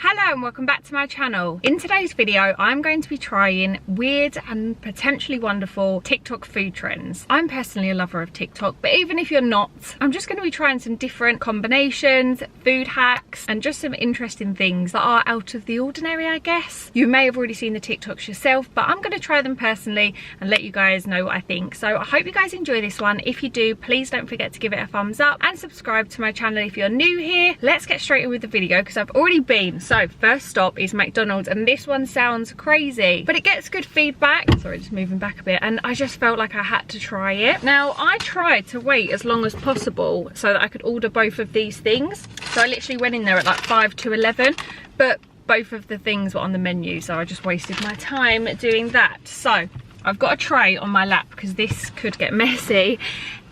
Hello and welcome back to my channel. In today's video, I'm going to be trying weird and potentially wonderful TikTok food trends. I'm personally a lover of TikTok, but even if you're not, I'm just going to be trying some different combinations, food hacks, and just some interesting things that are out of the ordinary, I guess. You may have already seen the TikToks yourself, but I'm going to try them personally and let you guys know what I think. So I hope you guys enjoy this one. If you do, please don't forget to give it a thumbs up and subscribe to my channel if you're new here. Let's get straight in with the video because I've already been. So first stop is McDonald's, and this one sounds crazy, but it gets good feedback. Sorry, just moving back a bit, and I just felt like I had to try it. Now, I tried to wait as long as possible so that I could order both of these things. So I literally went in there at like 5 to 11, but both of the things were on the menu, so I just wasted my time doing that. So I've got a tray on my lap because this could get messy,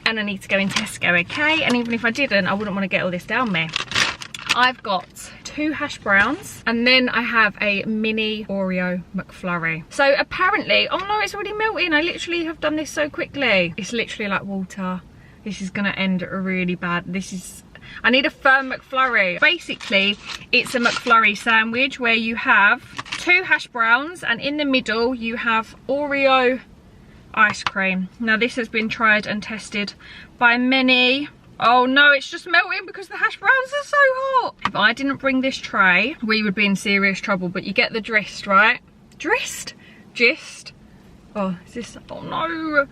and I need to go in Tesco, okay? And even if I didn't, I wouldn't want to get all this down me. I've got 2 hash browns, and then I have a mini Oreo McFlurry. So apparently, oh no, it's already melting. I literally have done this so quickly. It's literally like water. This is gonna end really bad. I need a firm McFlurry. Basically, it's a McFlurry sandwich where you have 2 hash browns, and in the middle you have Oreo ice cream. Now this has been tried and tested by many. Oh no, it's just melting because the hash browns are so hot. If I didn't bring this tray, we would be in serious trouble, but you get the gist, right? Gist? Oh, is this, oh no.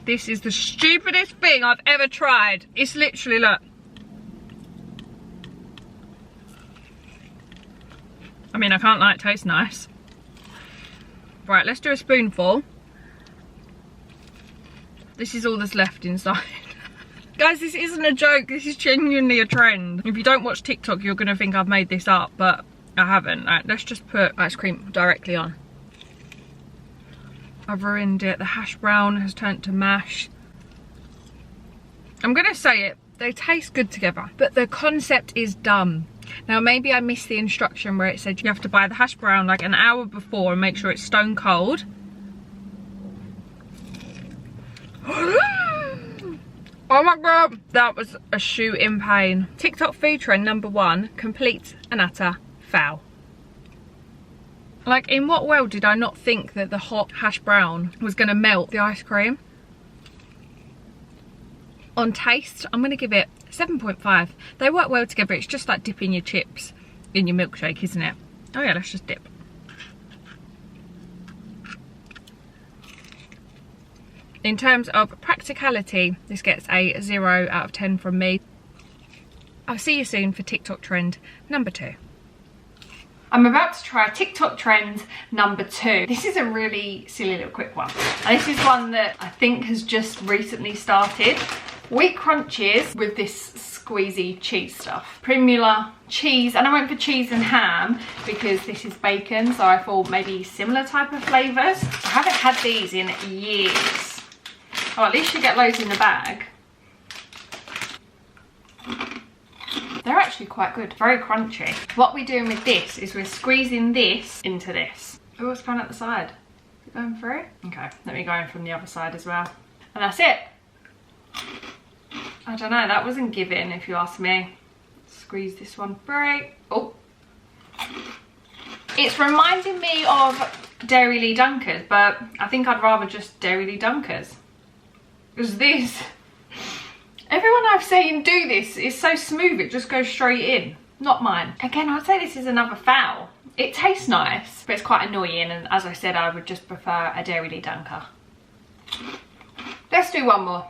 This is the stupidest thing I've ever tried. It's literally, look. I mean, I can't lie, it tastes nice. Right, let's do a spoonful. This is all that's left inside. Guys, this isn't a joke. This is genuinely a trend. If you don't watch TikTok, you're going to think I've made this up, but I haven't. Right, let's just put ice cream directly on. I've ruined it. The hash brown has turned to mash. I'm going to say it. They taste good together, but the concept is dumb. Now, maybe I missed the instruction where it said you have to buy the hash brown like an hour before and make sure it's stone cold. Oh my god, that was a shoe in pain. TikTok food trend number 1, complete and utter foul. Like, in what world did I not think that the hot hash brown was gonna melt the ice cream? On taste, I'm gonna give it 7.5. They work well together. It's just like dipping your chips in your milkshake, isn't it? Oh yeah, let's just dip. In terms of practicality, this gets a 0 out of 10 from me. I'll see you soon for TikTok trend number 2. I'm about to try TikTok trend number 2. This is a really silly little quick one. And this is one that I think has just recently started. Wheat crunchies with this squeezy cheese stuff. Primula cheese, and I went for cheese and ham because this is bacon, so I thought maybe similar type of flavours. I haven't had these in years. Oh, at least you get loads in the bag. They're actually quite good, very crunchy. What we're doing with this is we're squeezing this into this. Oh, what's going at the side? Is it going through? Okay, let me go in from the other side as well. And that's it. I don't know, that wasn't given if you ask me. Squeeze this one through. Oh. It's reminding me of Dairy Lee Dunkers, but I think I'd rather just Dairy Lee Dunkers. Because this, everyone I've seen do this is so smooth, it just goes straight in. Not mine. Again, I'd say this is another foul. It tastes nice, but it's quite annoying, and as I said, I would just prefer a Dairy Lee Dunker. Let's do one more.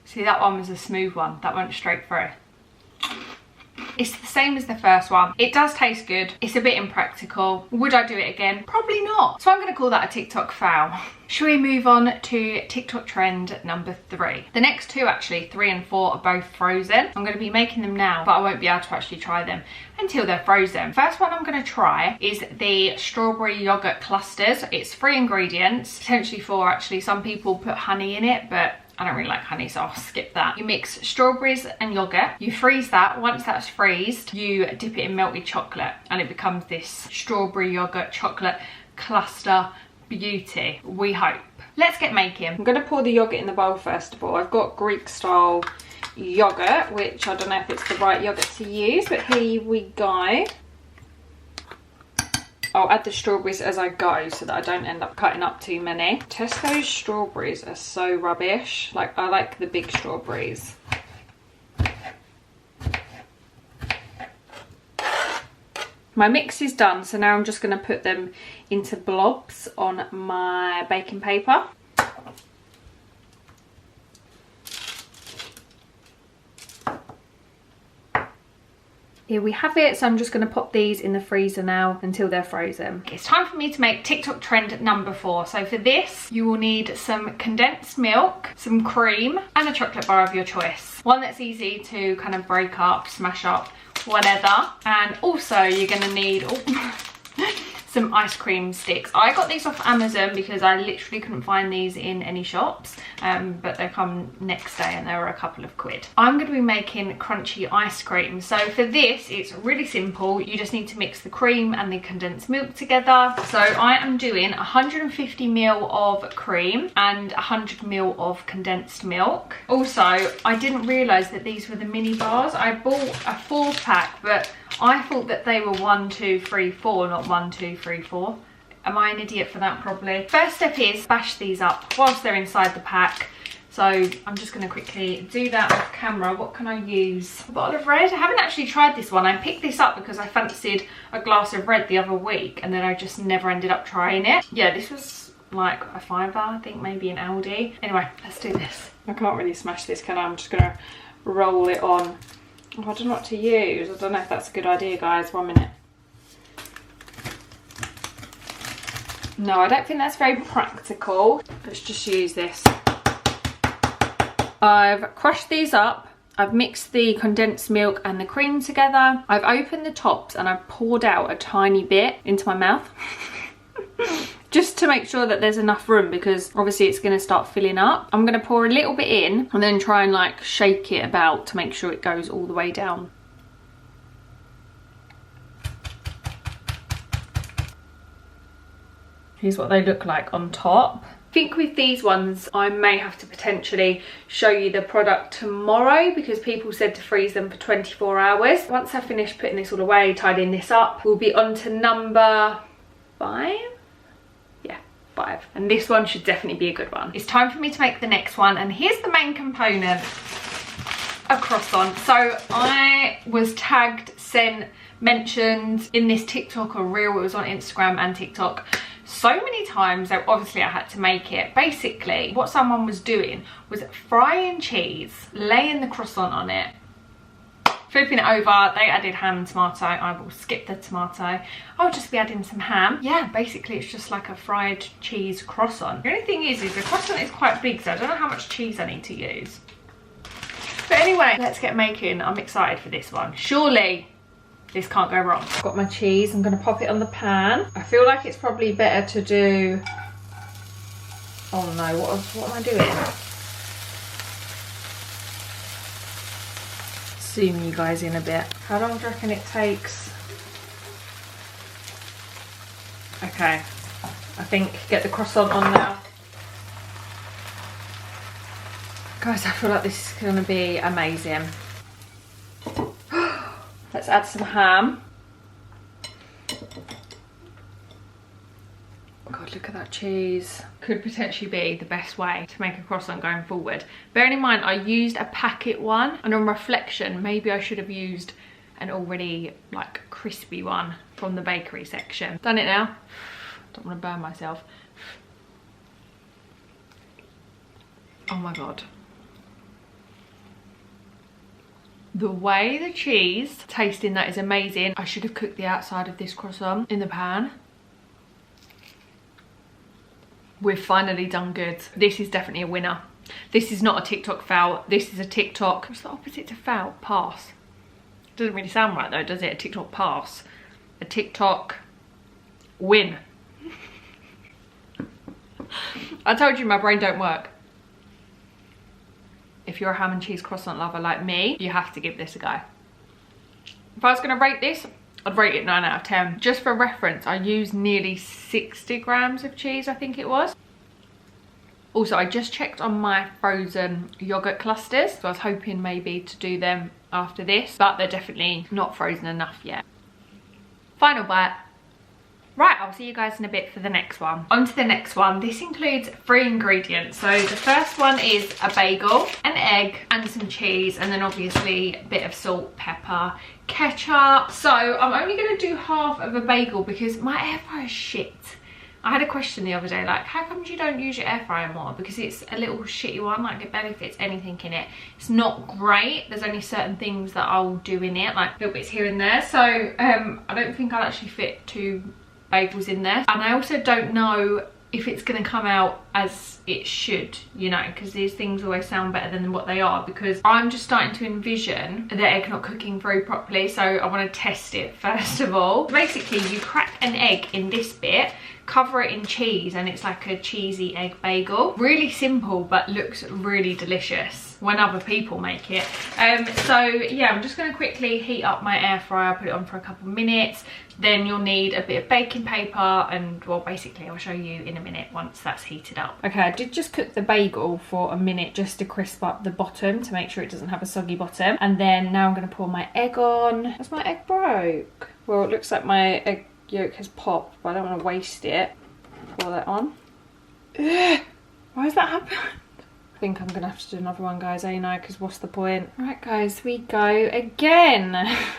See, that one was a smooth one. That went straight through. It's the same as the first one. It does taste good. It's a bit impractical. Would I do it again? Probably not. So I'm going to call that a TikTok foul. Shall we move on to TikTok trend number 3? The next 2, actually, 3 and 4, are both frozen. I'm going to be making them now, but I won't be able to actually try them until they're frozen. First one I'm going to try is the strawberry yogurt clusters. It's 3 ingredients, potentially 4 actually. Some people put honey in it, but I don't really like honey, so I'll skip that. You mix strawberries and yogurt. You freeze that. Once that's freezed, you dip it in melted chocolate, and it becomes this strawberry yogurt chocolate cluster beauty, we hope. Let's get making. I'm going to pour the yogurt in the bowl first of all. I've got Greek style yogurt, which I don't know if it's the right yogurt to use, but here we go. I'll add the strawberries as I go so that I don't end up cutting up too many. Tesco's strawberries are so rubbish. Like, I like the big strawberries. My mix is done, so now I'm just going to put them into blobs on my baking paper. Here we have it, so I'm just going to pop these in the freezer now until they're frozen. It's time for me to make TikTok trend number 4. So for this, you will need some condensed milk, some cream, and a chocolate bar of your choice. One that's easy to kind of break up, smash up, whatever. And also you're going to need some ice cream sticks. I got these off Amazon because I literally couldn't find these in any shops, but they come next day and they were a couple of quid. I'm going to be making crunchy ice cream. So for this, it's really simple. You just need to mix the cream and the condensed milk together. So I am doing 150 ml of cream and 100 ml of condensed milk. Also, I didn't realise that these were the mini bars. I bought a 4-pack, but I thought that they were 1, 2, 3, 4, not 1, 2, 3, 4. Am I an idiot for that? Probably. First step is bash these up whilst they're inside the pack. So I'm just going to quickly do that off camera. What can I use? A bottle of red. I haven't actually tried this one. I picked this up because I fancied a glass of red the other week and then I just never ended up trying it. Yeah, this was like a £5, I think, maybe in Aldi. Anyway, let's do this. I can't really smash this, can I? I'm just going to roll it on. Oh, I don't know what to use. I don't know if that's a good idea, guys. 1 minute. No, I don't think that's very practical. Let's just use this. I've crushed these up. I've mixed the condensed milk and the cream together. I've opened the tops and I've poured out a tiny bit into my mouth. Just to make sure that there's enough room, because obviously it's going to start filling up. I'm going to pour a little bit in and then try and like shake it about to make sure it goes all the way down. Here's what they look like on top. I think with these ones, I may have to potentially show you the product tomorrow because people said to freeze them for 24 hours. Once I finish putting this all away, tidying this up, we'll be on to number 5. And this one should definitely be a good one. It's time for me to make the next one, and here's the main component, a croissant. So I was tagged, sent, mentioned in this TikTok or reel. It was on Instagram and TikTok so many times that obviously I had to make it. Basically what someone was doing was frying cheese, laying the croissant on it, flipping it over. They added ham and tomato. I will skip the tomato. I'll just be adding some ham. Yeah, basically it's just like a fried cheese croissant. The only thing is the croissant is quite big, so I don't know how much cheese I need to use. But anyway, let's get making. I'm excited for this one. Surely this can't go wrong. I've got my cheese. I'm going to pop it on the pan. I feel like it's probably better to do... Oh no, what am I doing? Zoom you guys in a bit. How long do you reckon it takes? Okay, I think get the croissant on now. Guys, I feel like this is gonna be amazing. Let's add some ham. God, look at that cheese. Could potentially be the best way to make a croissant going forward. Bearing in mind, I used a packet one, and on reflection, maybe I should have used an already like crispy one from the bakery section. Done it now. Don't want to burn myself. Oh my God. The way the cheese tasting that is amazing. I should have cooked the outside of this croissant in the pan. We've finally done good. This is definitely a winner. This is not a TikTok fail. This is a TikTok... What's the opposite to fail? Pass. Doesn't really sound right though, does it? A TikTok pass. A TikTok win. I told you my brain don't work. If you're a ham and cheese croissant lover like me, you have to give this a go. If I was going to rate this, I'd rate it 9 out of 10. Just for reference, I used nearly 60 grams of cheese, I think it was. Also, I just checked on my frozen yogurt clusters, so I was hoping maybe to do them after this, but they're definitely not frozen enough yet. Final bite. Right, I'll see you guys in a bit for the next one. On to the next one. This includes 3 ingredients. So the first one is a bagel, an egg, and some cheese, and then obviously a bit of salt, pepper, ketchup. So I'm only going to do half of a bagel because my air fryer is shit. I had a question the other day, like, how come you don't use your air fryer more? Because it's a little shitty one, like it barely fits anything in it. It's not great. There's only certain things that I'll do in it, like little bits here and there. So I don't think I'll actually fit 2 bagels in there. And I also don't know if it's going to come out as it should, you know, because these things always sound better than what they are, because I'm just starting to envision the egg not cooking very properly. So I want to test it first of all. Basically, you crack an egg in this bit, cover it in cheese, and it's like a cheesy egg bagel. Really simple, but looks really delicious when other people make it. So yeah, I'm just going to quickly heat up my air fryer, put it on for a couple of minutes. Then you'll need a bit of baking paper, and well, basically I'll show you in a minute once that's heated up. Okay, I did just cook the bagel for a minute just to crisp up the bottom to make sure it doesn't have a soggy bottom. And then now I'm going to pour my egg on. Has my egg broke? Well, it looks like my egg yolk has popped, but I don't want to waste it. Pour that on. Ugh, why has that happened? I think I'm gonna have to do another one, guys, ain't I? Because what's the point? Right, guys, we go again.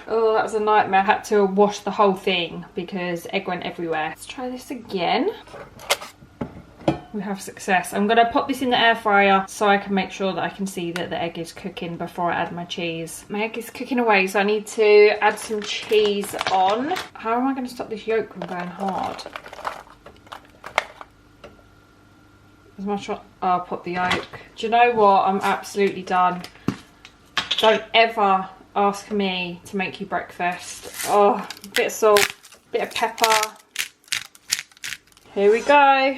Oh, that was a nightmare. I had to wash the whole thing because egg went everywhere. Let's try this again. We have success. I'm gonna pop this in the air fryer so I can make sure that I can see that the egg is cooking before I add my cheese. My egg is cooking away, so I need to add some cheese on. How am I gonna stop this yolk from going hard? As much as I'll put the yolk. Do you know what? I'm absolutely done. Don't ever ask me to make you breakfast. Oh, a bit of salt, bit of pepper. Here we go.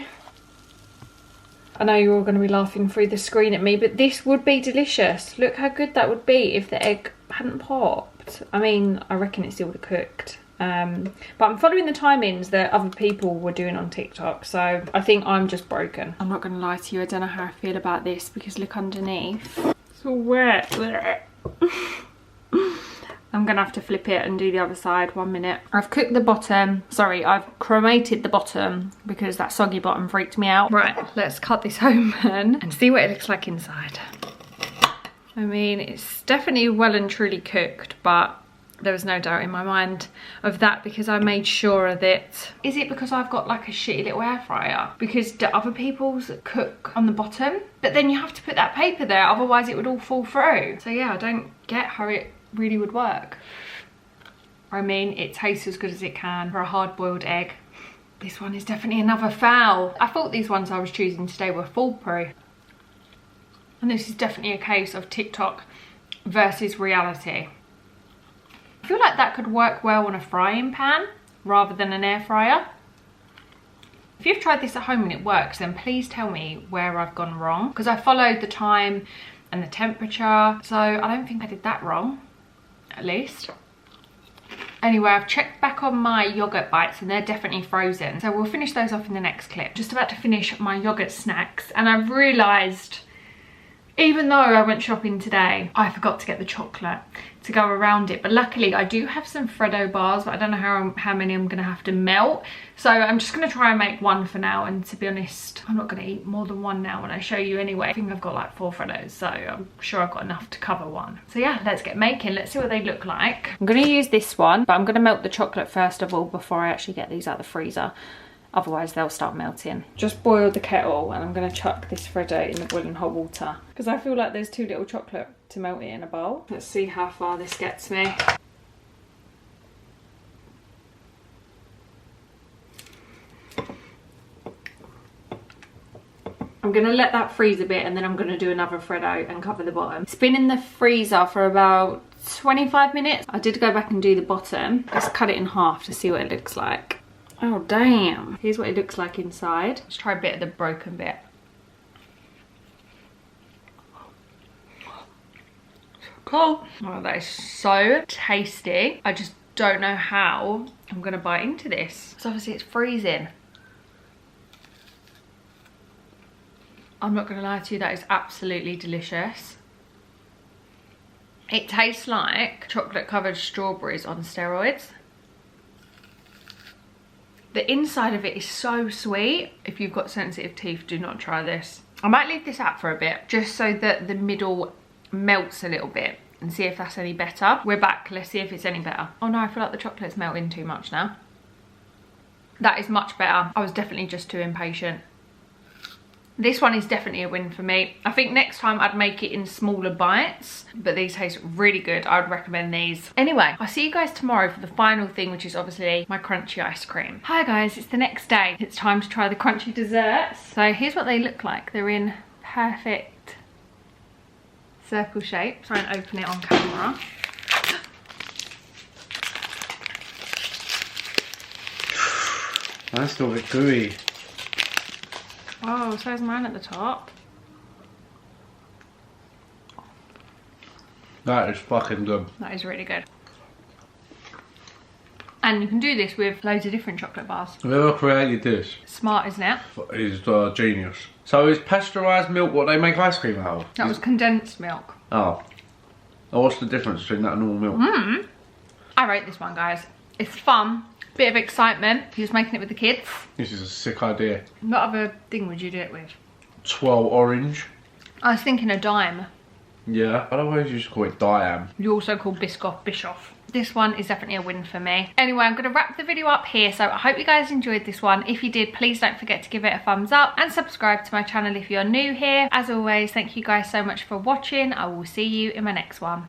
I know you're all going to be laughing through the screen at me, but this would be delicious. Look how good that would be if the egg hadn't popped. I mean, I reckon it still would have cooked. But I'm following the timings that other people were doing on TikTok, so I think I'm just broken. I'm not going to lie to you, I don't know how I feel about this because look underneath. It's all wet. I'm going to have to flip it and do the other side. 1 minute. I've cooked the bottom. Sorry, I've cremated the bottom because that soggy bottom freaked me out. Right, let's cut this open and see what it looks like inside. I mean, it's definitely well and truly cooked, but there was no doubt in my mind of that because I made sure of it. Is it because I've got like a shitty little air fryer? Because do other people's cook on the bottom? But then you have to put that paper there, otherwise it would all fall through. So yeah, I don't get how it really would work. I mean, it tastes as good as it can for a hard-boiled egg. This one is definitely another foul. I thought these ones I was choosing today were foolproof. And this is definitely a case of TikTok versus reality. I feel like that could work well on a frying pan rather than an air fryer. If you've tried this at home and it works, then please tell me where I've gone wrong, because I followed the time and the temperature, so I don't think I did that wrong, at least. Anyway, I've checked back on my yogurt bites and they're definitely frozen, so we'll finish those off in the next clip. Just about to finish my yogurt snacks, and I've realised, even though I went shopping today, I forgot to get the chocolate to go around it. But luckily I do have some Freddo bars, but I don't know how many I'm gonna have to melt. So I'm just gonna try and make one for now. And to be honest, I'm not gonna eat more than one now when I show you anyway. I think I've got like 4 Freddos, so I'm sure I've got enough to cover one. So yeah, let's get making. Let's see what they look like. I'm gonna use this one, but I'm gonna melt the chocolate first of all before I actually get these out of the freezer. Otherwise they'll start melting. Just boil the kettle and I'm gonna chuck this Freddo in the boiling hot water because I feel like there's too little chocolate to melt it in a bowl. Let's see how far this gets me. I'm gonna let that freeze a bit and then I'm gonna do another Freddo and cover the bottom. It's been in the freezer for about 25 minutes. I did go back and do the bottom. Let's cut it in half to see what it looks like. Oh damn, here's what it looks like inside. Let's try a bit of the broken bit. Cool. Oh, that is so tasty. I just don't know how I'm gonna bite into this. So obviously it's freezing. I'm not gonna lie to you, that is absolutely delicious. It tastes like chocolate covered strawberries on steroids. The inside of it is so sweet. If you've got sensitive teeth, do not try this. I might leave this out for a bit, just so that the middle melts a little bit and see if that's any better. We're back, let's see if it's any better. Oh no, I feel like the chocolate's melting too much now. That is much better. I was definitely just too impatient. This one is definitely a win for me. I think next time I'd make it in smaller bites, but these taste really good. I would recommend these. Anyway, I'll see you guys tomorrow for the final thing, which is obviously my crunchy ice cream. Hi guys, it's the next day. It's time to try the crunchy desserts. So here's what they look like. They're in perfect circle shape. Try and open it on camera. That's still a bit gooey. Oh, so is mine at the top. That is fucking good. That is really good. And you can do this with loads of different chocolate bars. Whoever created this Smart, isn't it? is genius. So is pasteurised milk what they make ice cream out of? That was condensed milk. Oh. Oh, what's the difference between that and normal milk? I rate this one, guys. It's fun. Bit of excitement. He was making it with the kids. This is a sick idea. What other thing would you do it with? Twirl orange. I was thinking a dime. Yeah, otherwise you just call it Diam. You also call Biscoff Bischoff. This one is definitely a win for me. Anyway, I'm going to wrap the video up here. So I hope you guys enjoyed this one. If you did, please don't forget to give it a thumbs up and subscribe to my channel if you're new here. As always, thank you guys so much for watching. I will see you in my next one.